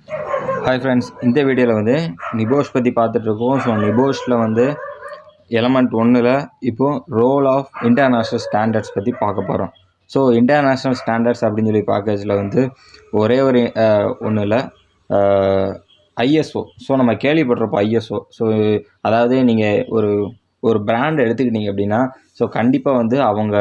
Hi friends, இந்த வீடியோவில் வந்து நிபோஷ் பற்றி பார்த்துட்ருக்கோம். ஸோ நிபோஷில் வந்து எலமெண்ட் 1ல் இப்போது ரோல் ஆஃப் இன்டர்நேஷ்னல் ஸ்டாண்டர்ட்ஸ் பற்றி பார்க்க போகிறோம். ஸோ இன்டர்நேஷ்னல் ஸ்டாண்டர்ட்ஸ் அப்படின்னு சொல்லி பார்க்கறதுல வந்து ஒரே ஒரு ஒன்றும் இல்லை, ஐஎஸ்ஓ. ஸோ நம்ம கேள்விப்பட்டிருப்போம் ஐஎஸ்ஓ. ஸோ அதாவது நீங்கள் ஒரு பிராண்ட் எடுத்துக்கிட்டீங்க அப்படின்னா, ஸோ கண்டிப்பாக வந்து அவங்க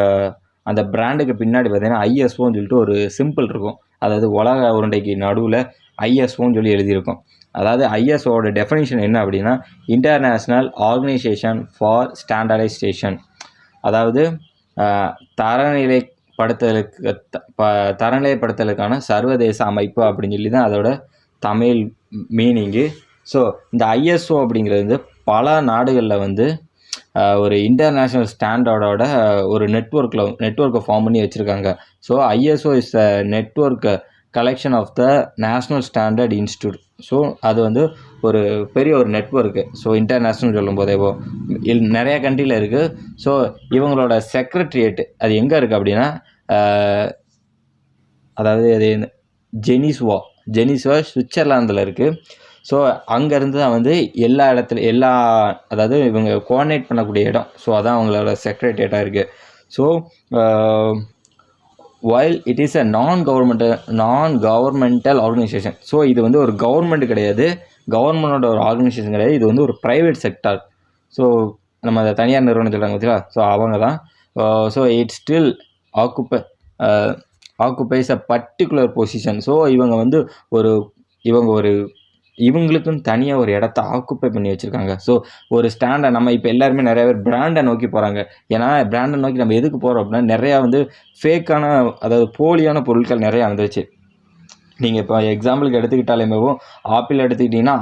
அந்த பிராண்டுக்கு பின்னாடி பார்த்தீங்கன்னா ஐஎஸ்ஓன்னு சொல்லிட்டு ஒரு சிம்பிள் இருக்கும். அதாவது உலக உருண்டைக்கு நடுவில் ஐஎஸ்ஓன்னு சொல்லி எழுதியிருக்கும். அதாவது ஐஎஸ்ஓட டெஃபினிஷன் என்ன அப்படின்னா, இன்டர்நேஷ்னல் ஆர்கனைசேஷன் ஃபார் ஸ்டாண்டர்டைசேஷன். அதாவது தரநிலைப்படுத்தலுக்கான சர்வதேச அமைப்பு அப்படின்னு சொல்லி தான் அதோட தமிழ் மீனிங்கு. ஸோ இந்த ஐஎஸ்ஓ அப்படிங்கிறது பல நாடுகளில் வந்து ஒரு இன்டர்நேஷ்னல் ஸ்டாண்டர்டோட ஒரு நெட்வொர்க்கை ஃபார்ம் பண்ணி வச்சுருக்காங்க. So ISO is a network collection of the national standard institute. So அது வந்து ஒரு பெரிய ஒரு நெட்வொர்க்கு. ஸோ இன்டர்நேஷ்னல் சொல்லும் போதேவோ நிறையா கண்ட்ரியில் இருக்குது. ஸோ இவங்களோட செக்ரட்டரியேட் அது எங்கே இருக்குது அப்படின்னா, அதாவது அது ஜெனீவா சுவிட்சர்லாந்தில் இருக்குது. ஸோ அங்கேருந்து தான் வந்து அதாவது இவங்க கோஆர்டினேட் பண்ணக்கூடிய இடம். ஸோ அதான் அவங்களோட செக்ரட்டரியேட்டாக இருக்குது. So while it is a non-governmental organization. So இது வந்து ஒரு கவர்மெண்ட் கிடையாது, கவர்மெண்டோட ஒரு ஆர்கனைசேஷன் கிடையாது, இது வந்து ஒரு ப்ரைவேட் செக்டார். ஸோ நம்ம அதை தனியார் நிறுவனம் சொல்கிறாங்க பார்த்தீங்களா, ஸோ அவங்க தான். So it still occupies a particular position. So இவங்க வந்து இவங்களுக்குன்னு தனியாக ஒரு இடத்த ஆக்குப்பை பண்ணி வச்சுருக்காங்க. ஸோ ஒரு ஸ்டாண்டர்ட் நம்ம இப்போ எல்லாருமே நிறைய பேர் பிராண்டை நோக்கி போகிறாங்க. ஏன்னா பிராண்டை நோக்கி நம்ம எதுக்கு போகிறோம் அப்படின்னா, நிறையா வந்து ஃபேக்கான, அதாவது போலியான பொருட்கள் நிறையா வந்துருச்சு. நீங்கள் இப்போ எக்ஸாம்பிளுக்கு எடுத்துக்கிட்டாலேமேவும் ஆப்பிள் எடுத்துக்கிட்டிங்கன்னா,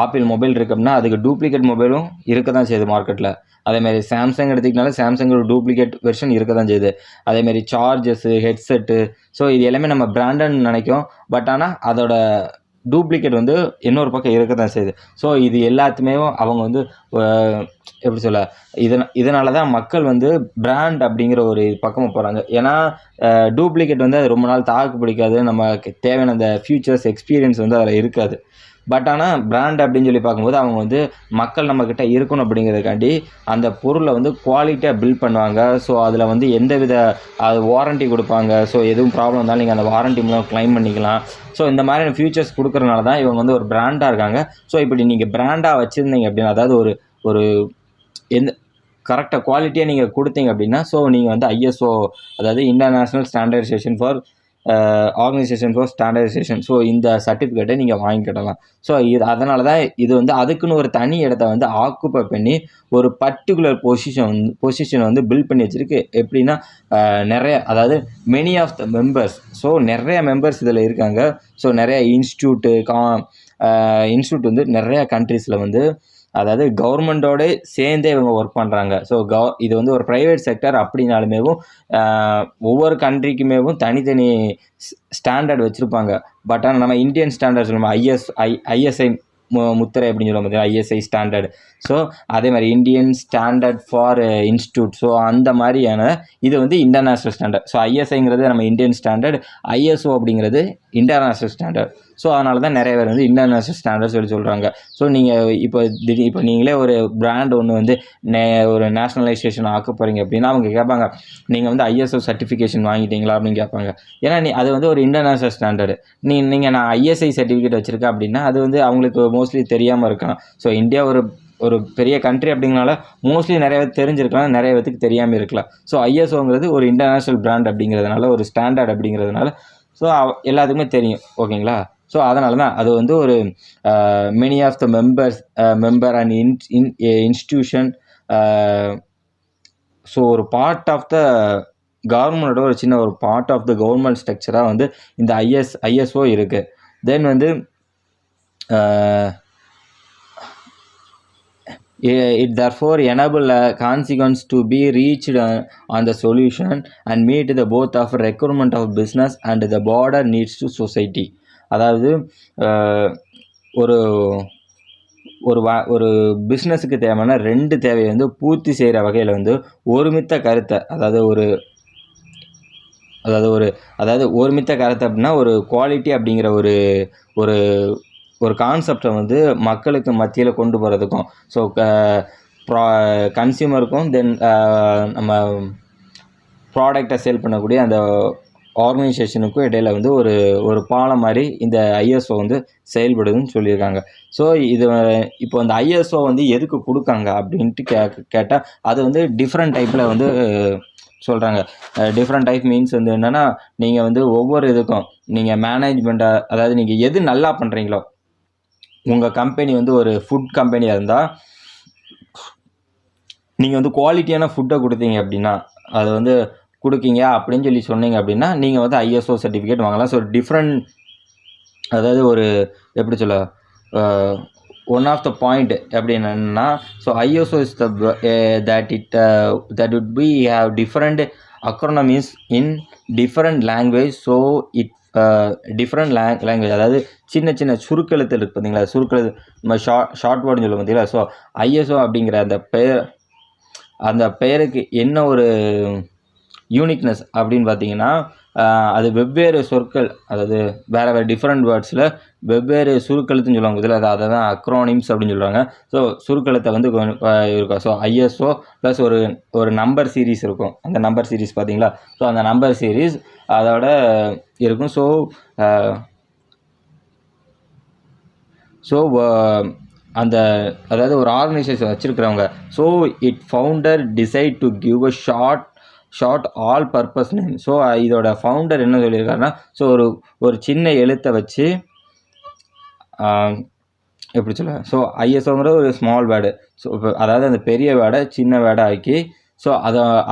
ஆப்பிள் மொபைல் இருக்குது அப்படின்னா அதுக்கு டூப்ளிகேட் மொபைலும் இருக்க தான் செய்யுது மார்க்கெட்டில். அதேமாதிரி சாம்சங் எடுத்துக்கிட்டாலும் சாம்சங் ஒரு டூப்ளிகேட் வெர்ஷன் இருக்க தான் செய்யுது. அதேமாதிரி சார்ஜஸ்ஸு, ஹெட்செட்டு, ஸோ இது எல்லாமே நம்ம பிராண்டுன்னு நினைக்கும். பட் ஆனால் அதோட டூப்ளிகேட் வந்து இன்னொரு பக்கம் இருக்க தான் செய்யுது. ஸோ இது எல்லாத்துமே அவங்க வந்து எப்படி சொல்ல, இதனால தான் மக்கள் வந்து பிராண்ட் அப்படிங்கிற ஒரு பக்கமாக போகிறாங்க. ஏன்னா டூப்ளிகேட் வந்து அது ரொம்ப நாள் தாக்கு பிடிக்காது, நமக்கு தேவையான அந்த ஃபியூச்சர்ஸ் எக்ஸ்பீரியன்ஸ் வந்து அதில் இருக்காது. பட் ஆனால் பிராண்ட் அப்படின்னு சொல்லி பார்க்கும்போது அவங்க வந்து மக்கள் நம்மக்கிட்ட இருக்கணும் அப்படிங்கிறதுக்காண்டி அந்த பொருளை வந்து குவாலிட்டியாக பில்ட் பண்ணுவாங்க. ஸோ அதில் வந்து எந்தவித அது வாரண்ட்டி கொடுப்பாங்க. ஸோ எதுவும் ப்ராப்ளம் இருந்தாலும் நீங்கள் அந்த வாரண்ட்டி மூலம் கிளைம் பண்ணிக்கலாம். ஸோ இந்த மாதிரியான ஃபியூச்சர்ஸ் கொடுக்குறனால தான் இவங்க வந்து ஒரு பிராண்டாக இருக்காங்க. ஸோ இப்படி நீங்கள் பிராண்டாக வச்சுருந்தீங்க அப்படின்னா, அதாவது ஒரு எந்த கரெக்டாக குவாலிட்டியாக நீங்கள் கொடுத்தீங்க அப்படின்னா, ஸோ நீங்கள் வந்து ஐஎஸ்ஓ, அதாவது international standardisation for organisation for standardisation, so இந்த சர்டிஃபிகேட்டை நீங்கள் வாங்கிக்கிடலாம். ஸோ அதனால தான் இது வந்து அதுக்குன்னு ஒரு தனி இடத்த வந்து ஆக்குப்பை பண்ணி ஒரு பர்டிகுலர் பொசிஷன் வந்து பில்ட் பண்ணி வச்சுருக்கு. எப்படின்னா நிறைய, அதாவது many of the members, so நிறைய மெம்பர்ஸ் இதில் இருக்காங்க. ஸோ நிறைய இன்ஸ்டியூட் வந்து நிறையா கண்ட்ரீஸில் வந்து, அதாவது கவர்மெண்ட்டோட சேர்ந்தே இவங்க ஒர்க் பண்ணுறாங்க. ஸோ இது வந்து ஒரு ப்ரைவேட் செக்டர் அப்படின்னாலுமேவும் ஒவ்வொரு கண்ட்ரிக்குமேவும் தனித்தனி ஸ்டாண்டர்ட் வச்சுருப்பாங்க. பட் ஆனால் நம்ம இந்தியன் ஸ்டாண்டர்ட் சொல்லுவோம், ஐஎஸ்ஐ முத்திரை அப்படின்னு சொல்லுவோம் பார்த்தீங்கன்னா, ஐஎஸ்ஐ ஸ்டாண்டர்ட். ஸோ அதே மாதிரி Indian standard for institute. So அந்த மாதிரியான இது வந்து இன்டர்நேஷ்னல் ஸ்டாண்டர்ட். ஸோ ஐஎஸ்ஐங்கிறது நம்ம இந்தியன் ஸ்டாண்டர்ட், ஐஎஸ்ஓ அப்படிங்கிறது இன்டர்நேஷ்னல் ஸ்டாண்டர்ட். ஸோ அதனால தான் நிறைய பேர் வந்து இன்டர்நேஷ்னல் ஸ்டாண்டர்ட் சொல்லி சொல்கிறாங்க. ஸோ நீங்கள் இப்போ நீங்களே ஒரு பிராண்ட் ஒன்று வந்து ஒரு நேஷ்னலைசேஷன் ஆக்க போகிறீங்க அப்படின்னா அவங்க கேட்பாங்க, நீங்கள் வந்து ஐஎஸ்ஓ சர்டிஃபிகேஷன் வாங்கிட்டீங்களா அப்படின்னு கேட்பாங்க. ஏன்னா அது வந்து ஒரு இன்டர்நேஷ்னல் ஸ்டாண்டர்டு. நீங்கள் நான் ஐஎஸ்ஐ சர்டிஃபிகேட் வச்சுருக்கேன் அப்படின்னா அது வந்து அவங்களுக்கு மோஸ்ட்லி தெரியாமல் இருக்கலாம். ஸோ இந்தியா ஒரு பெரிய கண்ட்ரி அப்படிங்கிறனால மோஸ்ட்லி நிறைய பேர் தெரிஞ்சிருக்கலாம், நிறைய பேருக்கு தெரியாமல் இருக்கலாம். ஸோ ஐஎஸ்ஓங்கிறது ஒரு இன்டர்நேஷ்னல் பிராண்ட் அப்படிங்கிறதுனால, ஒரு ஸ்டாண்டர்ட் அப்படிங்கிறதுனால, ஸோ எல்லாத்துக்குமே தெரியும். ஓகேங்களா? ஸோ அதனால தான் அது வந்து ஒரு many of the member and institution, so ஒரு பார்ட் ஆஃப் த கவர்மெண்டோட ஒரு சின்ன ஒரு பார்ட் ஆஃப் த கவர்மெண்ட் ஸ்ட்ரக்சராக வந்து இந்த ஐஎஸ்ஓ இருக்குது. தென் வந்து it therefore enable a consequence to be reached on the solution and meet the both of requirement of business and the broader needs to society. அதாவது ஒரு பிஸ்னஸுக்கு தேவையான ரெண்டு தேவையை வந்து பூர்த்தி செய்கிற வகையில் வந்து ஒருமித்த கருத்தை, அதாவது அதாவது ஒருமித்த கருத்து அப்படின்னா ஒரு குவாலிட்டி அப்படிங்கிற ஒரு ஒரு ஒரு கான்செப்டை வந்து மக்களுக்கு மத்தியில் கொண்டு போகிறதுக்கும், ஸோ கன்சியூமருக்கும் தென் நம்ம ப்ராடக்டை சேல் பண்ணக்கூடிய அந்த ஆர்கனைசேஷனுக்கும் இடையில வந்து ஒரு பாலம் மாதிரி இந்த ஐஎஸ்ஓ வந்து செயல்படுதுன்னு சொல்லியிருக்காங்க. ஸோ இது இப்போ அந்த ஐஎஸ்ஓ வந்து எதுக்கு கொடுக்காங்க அப்படின்ட்டு கேட்டால் அது வந்து டிஃப்ரெண்ட் டைப்பில் வந்து சொல்கிறாங்க. டிஃப்ரெண்ட் டைப் மீன்ஸ் வந்து என்னென்னா, நீங்கள் வந்து ஒவ்வொரு இதுக்கும் நீங்கள் மேனேஜ்மெண்ட்டை, அதாவது நீங்கள் எது நல்லா பண்ணுறீங்களோ, உங்கள் கம்பெனி வந்து ஒரு ஃபுட் கம்பெனியாக இருந்தால் நீங்கள் வந்து குவாலிட்டியான ஃபுட்டை கொடுத்தீங்க அப்படின்னா, அது வந்து கொடுக்கீங்க அப்படின்னு சொல்லி சொன்னீங்க அப்படின்னா நீங்கள் வந்து ஐஎஸ்ஓ சர்டிஃபிகேட் வாங்கலாம். ஸோ டிஃப்ரெண்ட், அதாவது ஒரு எப்படி சொல்ல, ஒன் ஆஃப் த பாயிண்ட் எப்படி என்னன்னா, so ISO is that would be have different acronyms in different language. So it different language, அதாவது சின்ன சின்ன சுருக்கெழுத்து இருக்குது பார்த்தீங்களா, சுருக்கெழுத்து நம்ம ஷார்ட் வேர்டுன்னு சொல்லுவோம் பார்த்தீங்களா. ஸோ ஐஎஸ்ஓ அப்படிங்கிற அந்த பெயருக்கு என்ன ஒரு யூனிக்னஸ் அப்படின்னு பார்த்தீங்கன்னா, அது வெவ்வேறு சொற்கள், அதாவது வேறு டிஃப்ரெண்ட் வேர்ட்ஸில் வெவ்வேறு சுருக்கெழுத்துன்னு சொல்லுவாங்க பார்த்தீங்களா, அதை தான் அக்ரோனிம்ஸ் அப்படின்னு சொல்லுவாங்க. ஸோ சுருக்கெழுத்தை வந்து இருக்கும். ஸோ ஐஎஸ்ஓ ப்ளஸ் ஒரு நம்பர் சீரீஸ் இருக்கும். அந்த நம்பர் சீரீஸ் பார்த்தீங்களா, ஸோ அந்த நம்பர் சீரீஸ் அதோட இருக்கும். ஸோ அந்த, அதாவது ஒரு ஆர்கனைசேஷன் வச்சுருக்கிறவங்க, so it founder decide to give a short all purpose name. So இதோட ஃபவுண்டர் என்ன சொல்லியிருக்காருன்னா, ஸோ ஒரு சின்ன எழுத்தை வச்சு எப்படி சொல்ல, ஸோ ஐஎஸ்ஓங்கிற ஒரு ஸ்மால் வேர்டு, ஸோ அதாவது அந்த பெரிய வேர்டை சின்ன வேர்டை ஆக்கி, ஸோ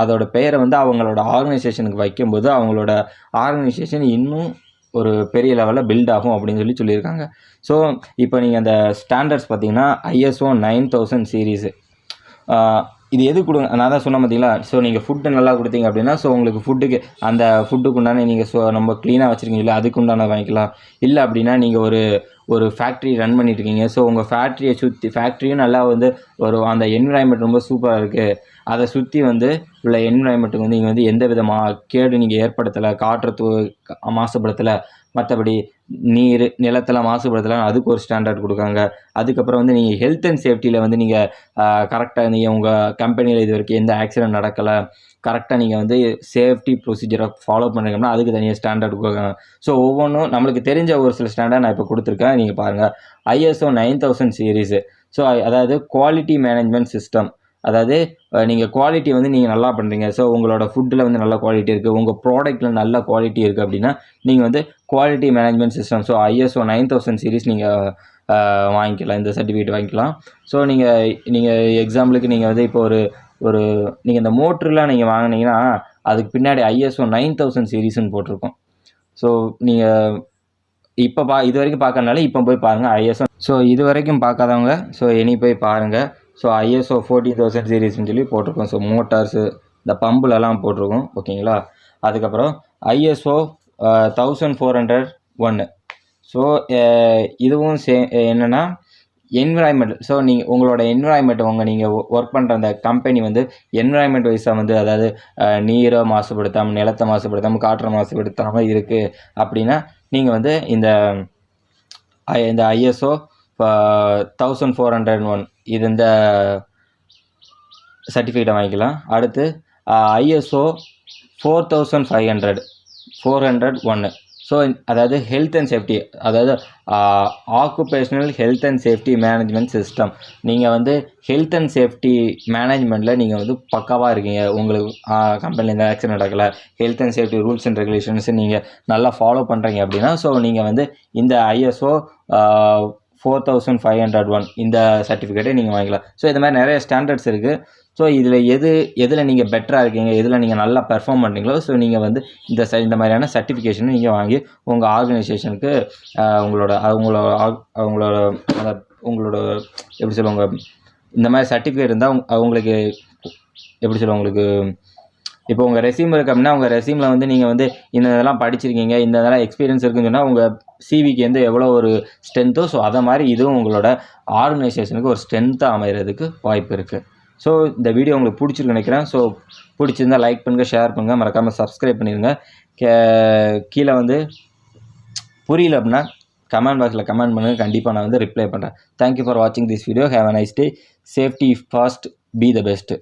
அதோட பெயரை வந்து அவங்களோட ஆர்கனைசேஷனுக்கு வைக்கும்போது அவங்களோட ஆர்கனைசேஷன் இன்னும் ஒரு பெரிய லெவலில் பில்ட் ஆகும் அப்படின்னு சொல்லியிருக்காங்க. ஸோ இப்போ நீங்கள் அந்த ஸ்டாண்டர்ட்ஸ் பார்த்தீங்கன்னா ஐஎஸ்ஓ 9000 சீரீஸு, இது எது கொடுங்க, நான் தான் சொன்னேன் பார்த்தீங்களா. ஸோ நீங்கள் ஃபுட்டு நல்லா கொடுத்தீங்க அப்படின்னா, ஸோ உங்களுக்கு ஃபுட்டுக்கு உண்டான நீங்கள் நம்ம க்ளீனாக வச்சுருக்கீங்க இல்லை, அதுக்கு உண்டான வாங்கிக்கலாம். இல்லை அப்படின்னா நீங்கள் ஒரு ஃபேக்ட்ரி ரன் பண்ணிட்டு இருக்கீங்க, ஸோ உங்கள் ஃபேக்ட்ரியை சுற்றி, ஃபேக்ட்ரியும் நல்லா வந்து அந்த என்விரான்மெண்ட் ரொம்ப சூப்பராக இருக்குது, அதை சுற்றி வந்து உள்ள என்விரான்மெண்ட்டுக்கு வந்து நீங்கள் வந்து எந்த விதமாக கேடு நீங்கள் ஏற்படுத்தலை, காற்று மாசுபடுத்தலை, மற்றபடி நீர் நிலத்தில் மாசுபடுத்தலை, அதுக்கு ஒரு ஸ்டாண்டர்ட் கொடுக்காங்க. அதுக்கப்புறம் வந்து நீங்கள் ஹெல்த் அண்ட் சேஃப்டியில் வந்து நீங்கள் கரெக்டாக நீங்கள் உங்கள் கம்பெனியில் இது வரைக்கும் எந்த ஆக்சிடென்ட் நடக்கலை, கரெக்டாக நீங்கள் வந்து சேஃப்டி ப்ரொசீஜரை ஃபாலோ பண்ணுறீங்கன்னா அதுக்கு தனியாக ஸ்டாண்டர்ட் கொடுக்காங்க. ஸோ ஒவ்வொன்றும் நம்மளுக்கு தெரிஞ்ச ஒரு சில ஸ்டாண்டர்ட் நான் இப்போ கொடுத்துருக்கேன், நீங்கள் பாருங்கள். ஐஎஸ்ஓ 9000 சீரீஸு, ஸோ அதாவது குவாலிட்டி மேனேஜ்மெண்ட் சிஸ்டம், அதாவது நீங்கள் குவாலிட்டி வந்து நீங்கள் நல்லா பண்ணுறீங்க, ஸோ உங்களோட ஃபுட்டில் வந்து நல்ல குவாலிட்டி இருக்குது, உங்கள் ப்ராடக்ட்டில் நல்ல குவாலிட்டி இருக்குது அப்படின்னா நீங்கள் வந்து quality management system, so ISO 9000 series நீங்கள் வாங்கிக்கலாம், இந்த சர்டிஃபிகேட் வாங்கிக்கலாம். ஸோ நீங்கள் எக்ஸாம்பிளுக்கு நீங்கள் வந்து இப்போ நீங்கள் இந்த மோட்டர்லாம் நீங்கள் வாங்கினீங்கன்னா அதுக்கு பின்னாடி ஐஎஸ்ஓ 9000 சீரீஸ்ன்னு போட்டிருக்கோம். ஸோ நீங்கள் இப்போ இது வரைக்கும் பார்க்கறதுனால இப்போ போய் பாருங்கள் ஐஎஸ்ஓ. ஸோ இது வரைக்கும் பார்க்காதவங்க ஸோ இனி போய் பாருங்கள். ஸோ ஐஎஸ்ஓ 14000 சீரீஸ்ன்னு சொல்லி போட்டிருக்கோம். ஸோ மோட்டார்ஸு இந்த பம்புலலாம் போட்டிருக்கோம், ஓகேங்களா. அதுக்கப்புறம் ஐஎஸ்ஓ 1401. ஸோ இதுவும் என்னென்னா என்விரான்மெண்ட். ஸோ உங்களோட என்விரான்மெண்ட், நீங்கள் ஒர்க் பண்ணுற அந்த கம்பெனி வந்து என்விரான்மெண்ட் வைஸாக வந்து, அதாவது நீரை மாசுபடுத்தாமல், நிலத்தை மாசுபடுத்தாமல், காற்றை மாசுபடுத்தாமல் இருக்குது அப்படின்னா நீங்கள் வந்து இந்த ஐஎஸ்ஓ 1401 இந்த சர்டிஃபிகேட்டை வாங்கிக்கலாம். அடுத்து ஐஎஸ்ஓ 4500 ஸோ அதாவது ஹெல்த் அண்ட் சேஃப்டி, அதாவது occupational health and safety management system. நீங்கள் வந்து ஹெல்த் அண்ட் சேஃப்டி மேனேஜ்மெண்ட்டில் நீங்கள் வந்து பக்காவாக இருக்கீங்க, உங்களுக்கு கம்பெனியில் எந்த ஆக்சிடென்ட் நடக்கலை, health and safety rules and regulations நீங்கள் நல்லா ஃபாலோ பண்ணுறீங்க அப்படின்னா, ஸோ நீங்கள் வந்து இந்த ஐஎஸ்ஓ 4501 இந்த சர்டிஃபிகேட்டை நீங்கள் வாங்கிக்கலாம். ஸோ இது மாதிரி நிறைய ஸ்டாண்டர்ட்ஸ் இருக்குது. ஸோ இதில் எதில் நீங்கள் பெட்டராக இருக்கீங்க, எதில் நீங்கள் நல்லா பெர்ஃபார்ம் பண்ணுறீங்களோ, ஸோ நீங்கள் வந்து இந்த மாதிரியான சர்டிஃபிகேஷனை நீங்கள் வாங்கி உங்கள் ஆர்கனைசேஷனுக்கு உங்களோட எப்படி சொல்லுவாங்க, இந்த மாதிரி சர்டிஃபிகேட் இருந்தால் அவங்களுக்கு எப்படி சொல்லுவாங்க, உங்களுக்கு இப்போ உங்கள் ரெஸ்யூம் இருக்குது அப்படின்னா உங்கள் ரெஸ்யூமில் வந்து நீங்கள் வந்து இந்த இதெல்லாம் படிச்சிருக்கீங்க, இந்த இதெல்லாம் எக்ஸ்பீரியன்ஸ் இருக்குன்னு சொன்னால் உங்கள் சிவிக்கு வந்து எவ்வளோ ஒரு ஸ்ட்ரென்த்தோ, ஸோ அதை மாதிரி இதுவும் உங்களோட ஆர்கனைசேஷனுக்கு ஒரு ஸ்ட்ரென்த்தாக அமைகிறதுக்கு வாய்ப்பு இருக்குது. ஸோ இந்த வீடியோ உங்களுக்கு பிடிச்சிருக்கு நினைக்கிறேன். ஸோ பிடிச்சிருந்தால் லைக் பண்ணுங்கள், ஷேர் பண்ணுங்கள், மறக்காமல் சப்ஸ்கிரைப் பண்ணிடுங்க. கீழே வந்து புரியல அப்படின்னா கமெண்ட் பாக்ஸில் கமெண்ட் பண்ணுங்கள், கண்டிப்பாக நான் வந்து ரிப்ளை பண்ணுறேன். தேங்க்யூ ஃபார் வாட்சிங் this video. Have a nice day. Safety fast, be the best.